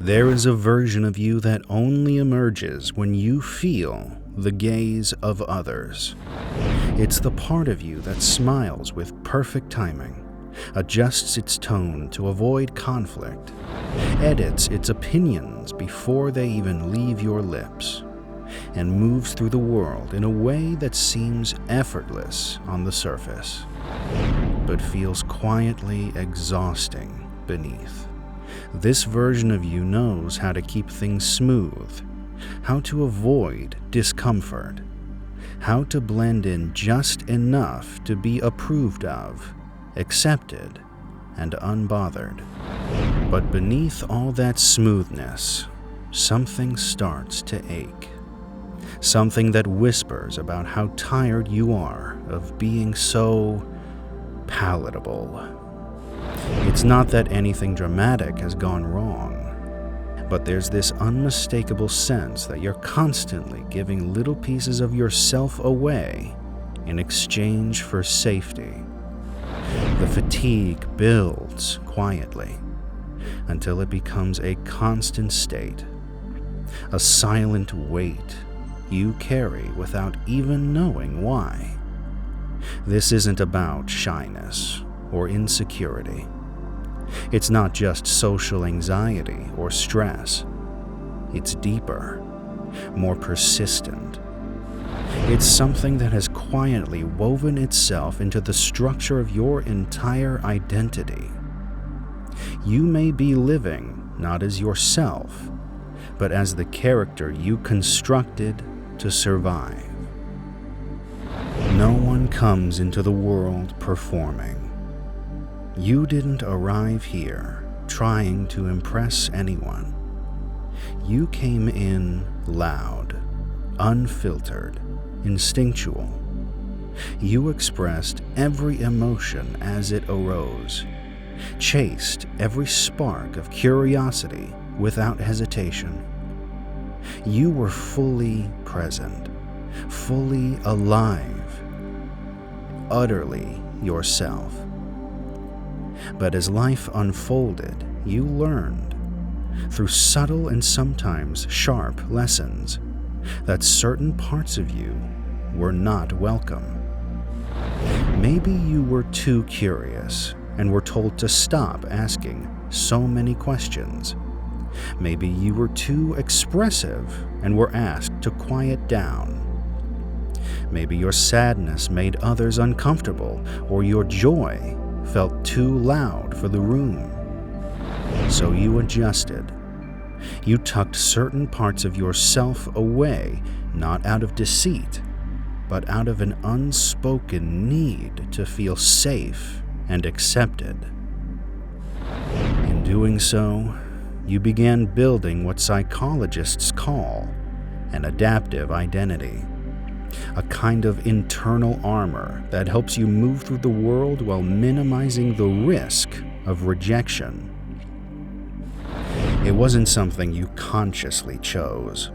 There is a version of you that only emerges when you feel the gaze of others. It's the part of you that smiles with perfect timing, adjusts its tone to avoid conflict, edits its opinions before they even leave your lips, and moves through the world in a way that seems effortless on the surface, but feels quietly exhausting beneath. This version of you knows how to keep things smooth, how to avoid discomfort, how to blend in just enough to be approved of, accepted, and unbothered. But beneath all that smoothness, something starts to ache. Something that whispers about how tired you are of being so palatable. It's not that anything dramatic has gone wrong, but there's this unmistakable sense that you're constantly giving little pieces of yourself away in exchange for safety. The fatigue builds quietly until it becomes a constant state, a silent weight you carry without even knowing why. This isn't about shyness or insecurity. It's not just social anxiety or stress. It's deeper, more persistent. It's something that has quietly woven itself into the structure of your entire identity. You may be living not as yourself, but as the character you constructed to survive. No one comes into the world performing. You didn't arrive here trying to impress anyone. You came in loud, unfiltered, instinctual. You expressed every emotion as it arose, chased every spark of curiosity without hesitation. You were fully present, fully alive, utterly yourself. But as life unfolded, you learned, through subtle and sometimes sharp lessons, that certain parts of you were not welcome. Maybe you were too curious and were told to stop asking so many questions. Maybe you were too expressive and were asked to quiet down. Maybe your sadness made others uncomfortable, or your joy felt too loud for the room. So you adjusted. You tucked certain parts of yourself away, not out of deceit, but out of an unspoken need to feel safe and accepted. In doing so, you began building what psychologists call an adaptive identity, a kind of internal armor that helps you move through the world while minimizing the risk of rejection. It wasn't something you consciously chose,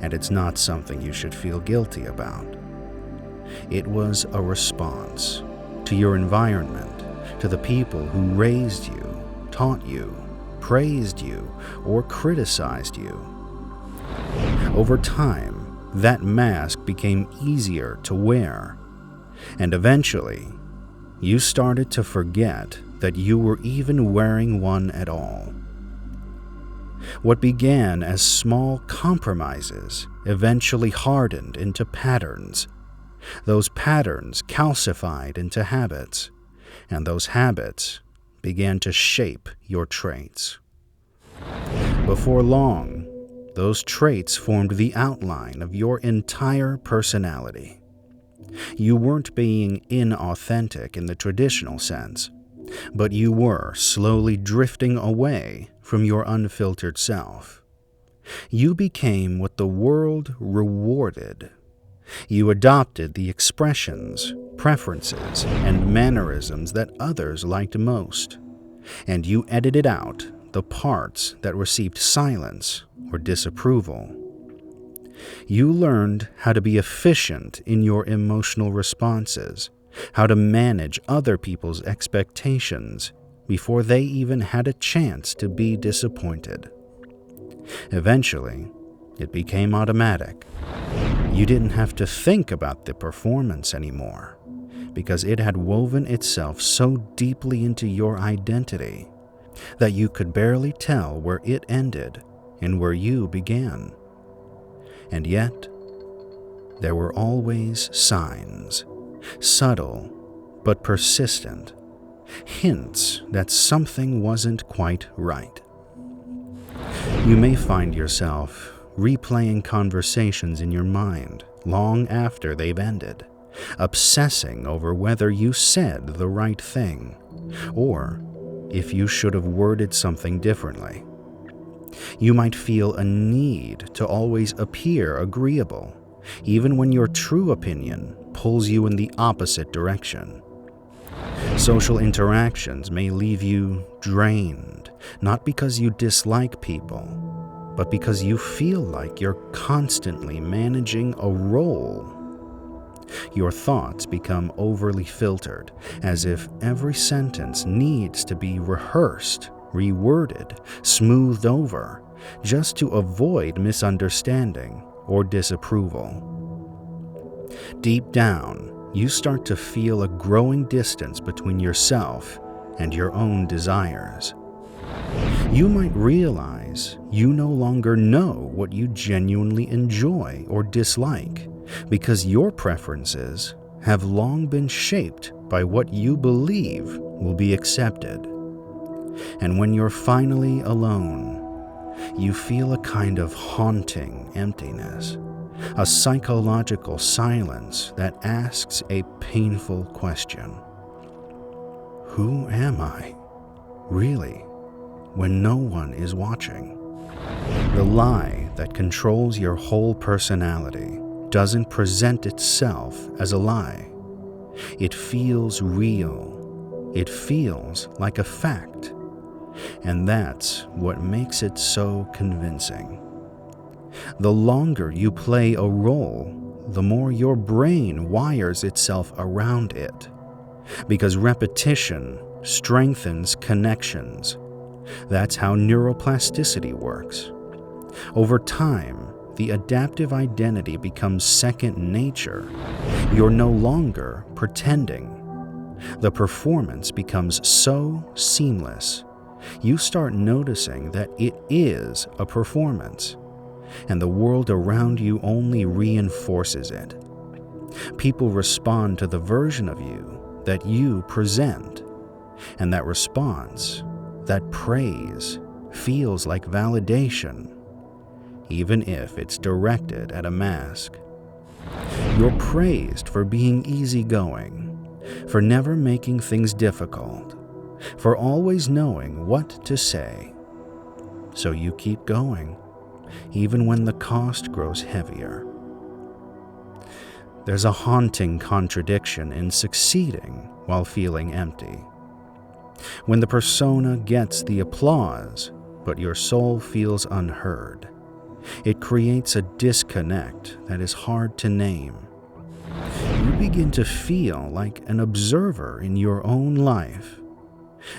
and it's not something you should feel guilty about. It was a response to your environment, to the people who raised you, taught you, praised you, or criticized you. Over time, that mask became easier to wear, and eventually, you started to forget that you were even wearing one at all. What began as small compromises eventually hardened into patterns. Those patterns calcified into habits, and those habits began to shape your traits. Before long, those traits formed the outline of your entire personality. You weren't being inauthentic in the traditional sense, but you were slowly drifting away from your unfiltered self. You became what the world rewarded. You adopted the expressions, preferences, and mannerisms that others liked most, and you edited out the parts that received silence or disapproval. You learned how to be efficient in your emotional responses, how to manage other people's expectations before they even had a chance to be disappointed. Eventually, it became automatic. You didn't have to think about the performance anymore, because it had woven itself so deeply into your identity that you could barely tell where it ended and where you began. And yet, there were always signs, subtle but persistent, hints that something wasn't quite right. You may find yourself replaying conversations in your mind long after they've ended, obsessing over whether you said the right thing, or if you should have worded something differently. You might feel a need to always appear agreeable, even when your true opinion pulls you in the opposite direction. Social interactions may leave you drained, not because you dislike people, but because you feel like you're constantly managing a role. Your thoughts become overly filtered, as if every sentence needs to be rehearsed, reworded, smoothed over, just to avoid misunderstanding or disapproval. Deep down, you start to feel a growing distance between yourself and your own desires. You might realize you no longer know what you genuinely enjoy or dislike, because your preferences have long been shaped by what you believe will be accepted. And when you're finally alone, you feel a kind of haunting emptiness, a psychological silence that asks a painful question. Who am I, really, when no one is watching? The lie that controls your whole personality doesn't present itself as a lie. It feels real. It feels like a fact. And that's what makes it so convincing. The longer you play a role, the more your brain wires itself around it, because repetition strengthens connections. That's how neuroplasticity works. Over time, the adaptive identity becomes second nature. You're no longer pretending. The performance becomes so seamless. You start noticing that it is a performance, and the world around you only reinforces it. People respond to the version of you that you present, and that response, that praise, feels like validation, even if it's directed at a mask. You're praised for being easygoing, for never making things difficult, for always knowing what to say. So you keep going, even when the cost grows heavier. There's a haunting contradiction in succeeding while feeling empty. When the persona gets the applause, but your soul feels unheard, it creates a disconnect that is hard to name. You begin to feel like an observer in your own life,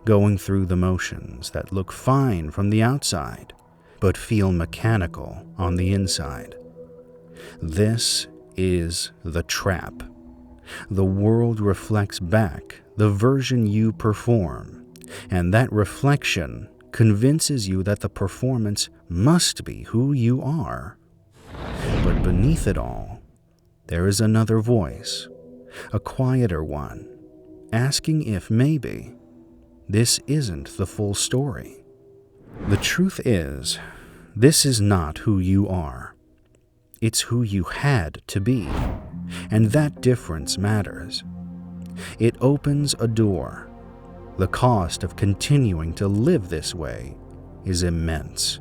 going through the motions that look fine from the outside, but feel mechanical on the inside. This is the trap. The world reflects back the version you perform, and that reflection convinces you that the performance must be who you are. But beneath it all, there is another voice, a quieter one, asking if maybe this isn't the full story. The truth is, this is not who you are. It's who you had to be, and that difference matters. It opens a door. The cost of continuing to live this way is immense,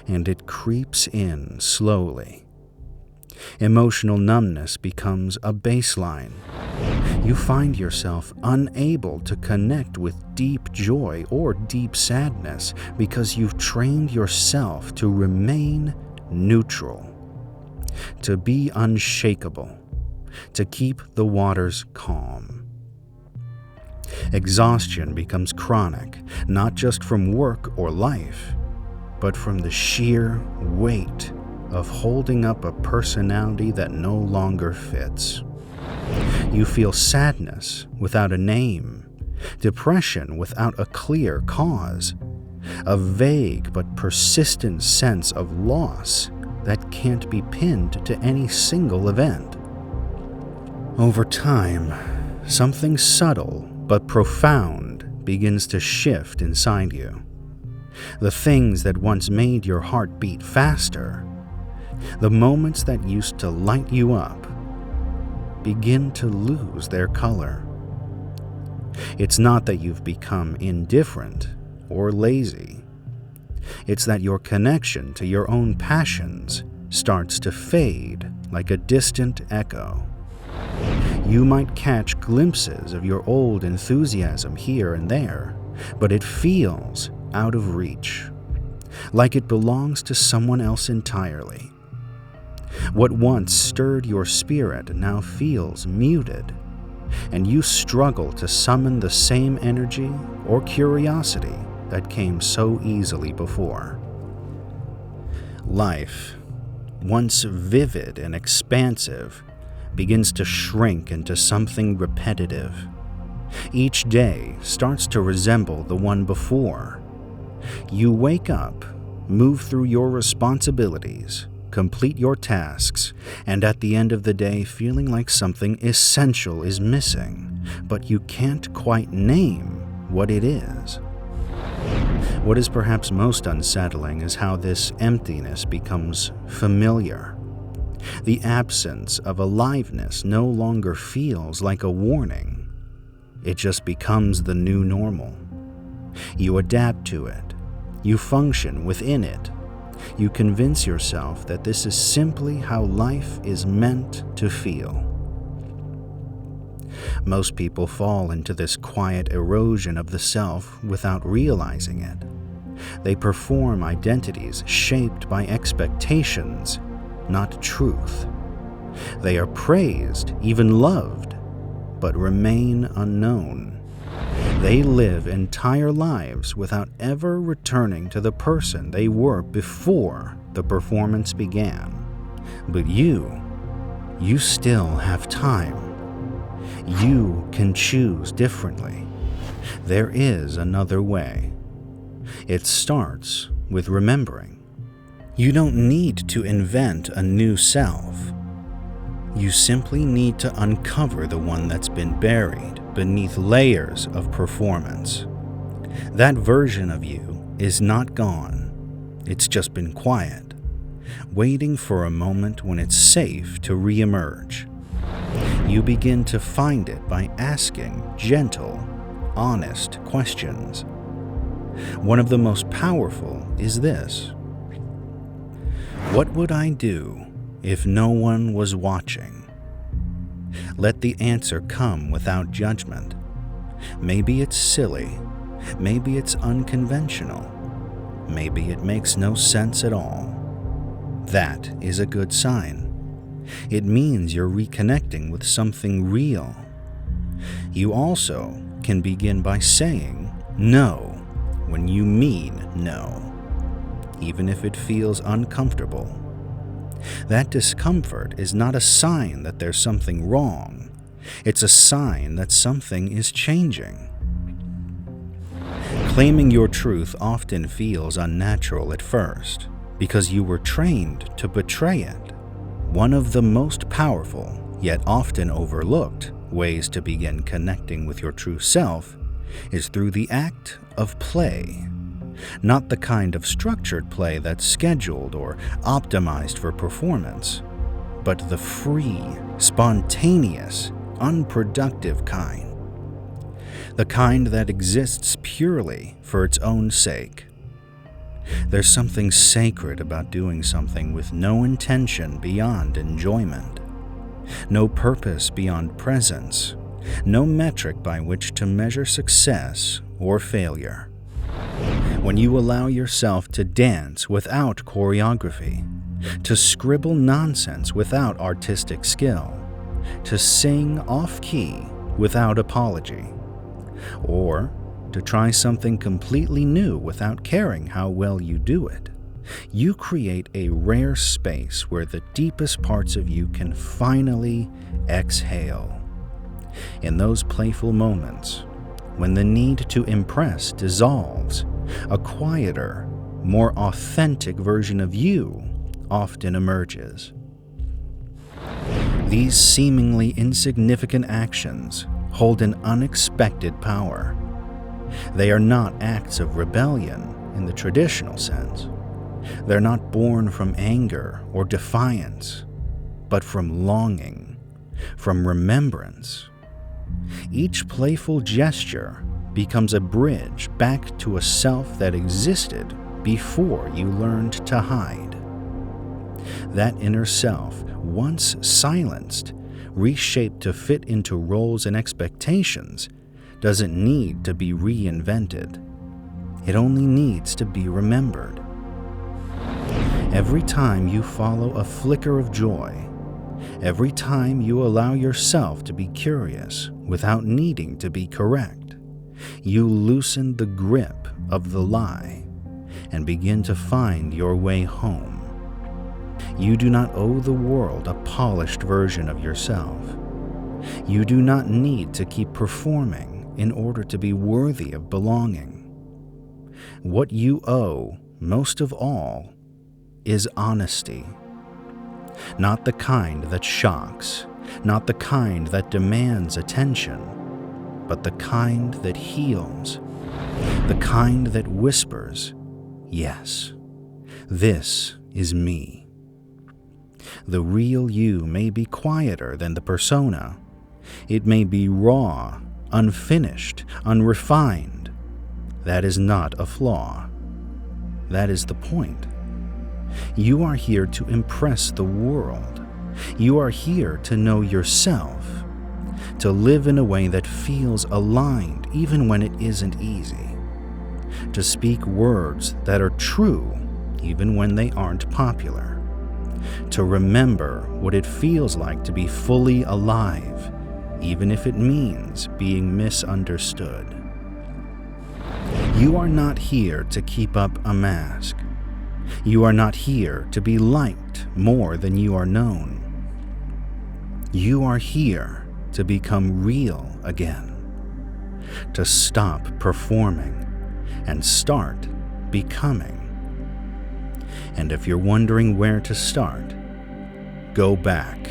and it creeps in slowly. Emotional numbness becomes a baseline. You find yourself unable to connect with deep joy or deep sadness because you've trained yourself to remain neutral, to be unshakable, to keep the waters calm. Exhaustion becomes chronic, not just from work or life, but from the sheer weight of holding up a personality that no longer fits. You feel sadness without a name, depression without a clear cause, a vague but persistent sense of loss that can't be pinned to any single event. Over time, something subtle but profound begins to shift inside you. The things that once made your heart beat faster, the moments that used to light you up, begin to lose their color. It's not that you've become indifferent or lazy. It's that your connection to your own passions starts to fade like a distant echo. You might catch glimpses of your old enthusiasm here and there, but it feels out of reach, like it belongs to someone else entirely. What once stirred your spirit now feels muted, and you struggle to summon the same energy or curiosity that came so easily before. Life, once vivid and expansive, begins to shrink into something repetitive. Each day starts to resemble the one before. You wake up, move through your responsibilities, complete your tasks, and at the end of the day feeling like something essential is missing, but you can't quite name what it is. What is perhaps most unsettling is how this emptiness becomes familiar. The absence of aliveness no longer feels like a warning. It just becomes the new normal. You adapt to it. You function within it. You convince yourself that this is simply how life is meant to feel. Most people fall into this quiet erosion of the self without realizing it. They perform identities shaped by expectations, not truth. They are praised, even loved, but remain unknown. They live entire lives without ever returning to the person they were before the performance began. But you still have time. You can choose differently. There is another way. It starts with remembering. You don't need to invent a new self. You simply need to uncover the one that's been buried beneath layers of performance. That version of you is not gone. It's just been quiet, waiting for a moment when it's safe to reemerge. You begin to find it by asking gentle, honest questions. One of the most powerful is this: what would I do if no one was watching? Let the answer come without judgment. Maybe it's silly, maybe it's unconventional, maybe it makes no sense at all. That is a good sign. It means you're reconnecting with something real. You also can begin by saying no when you mean no, even if it feels uncomfortable. That discomfort is not a sign that there's something wrong. It's a sign that something is changing. Claiming your truth often feels unnatural at first because you were trained to betray it. One of the most powerful, yet often overlooked, ways to begin connecting with your true self is through the act of play. Not the kind of structured play that's scheduled or optimized for performance, but the free, spontaneous, unproductive kind. The kind that exists purely for its own sake. There's something sacred about doing something with no intention beyond enjoyment, no purpose beyond presence, no metric by which to measure success or failure. When you allow yourself to dance without choreography, to scribble nonsense without artistic skill, to sing off-key without apology, or to try something completely new without caring how well you do it, You create a rare space where the deepest parts of you can finally exhale. In those playful moments, when the need to impress dissolves, a quieter, more authentic version of you often emerges. These seemingly insignificant actions hold an unexpected power. They are not acts of rebellion in the traditional sense. They're not born from anger or defiance, but from longing, from remembrance. Each playful gesture becomes a bridge back to a self that existed before you learned to hide. That inner self, once silenced, reshaped to fit into roles and expectations, doesn't need to be reinvented. It only needs to be remembered. Every time you follow a flicker of joy, every time you allow yourself to be curious without needing to be correct, you loosen the grip of the lie and begin to find your way home. You do not owe the world a polished version of yourself. You do not need to keep performing in order to be worthy of belonging. What you owe, most of all, is honesty. Not the kind that shocks, not the kind that demands attention, but the kind that heals, the kind that whispers, "Yes, this is me." The real you may be quieter than the persona. It may be raw, unfinished, unrefined. That is not a flaw. That is the point. You are here to impress the world. You are here to know yourself, to live in a way that feels aligned even when it isn't easy, to speak words that are true even when they aren't popular, to remember what it feels like to be fully alive, even if it means being misunderstood. You are not here to keep up a mask. You are not here to be liked more than you are known. You are here to become real again, to stop performing and start becoming. And if you're wondering where to start, go back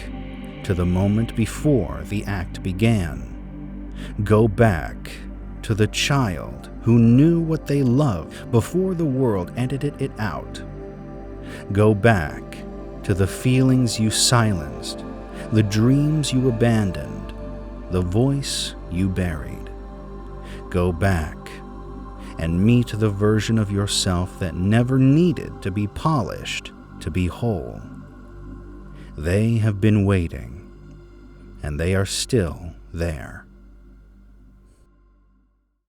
to the moment before the act began. Go back to the child who knew what they loved before the world edited it out. Go back to the feelings you silenced, the dreams you abandoned, the voice you buried. Go back and meet the version of yourself that never needed to be polished to be whole. They have been waiting, and they are still there.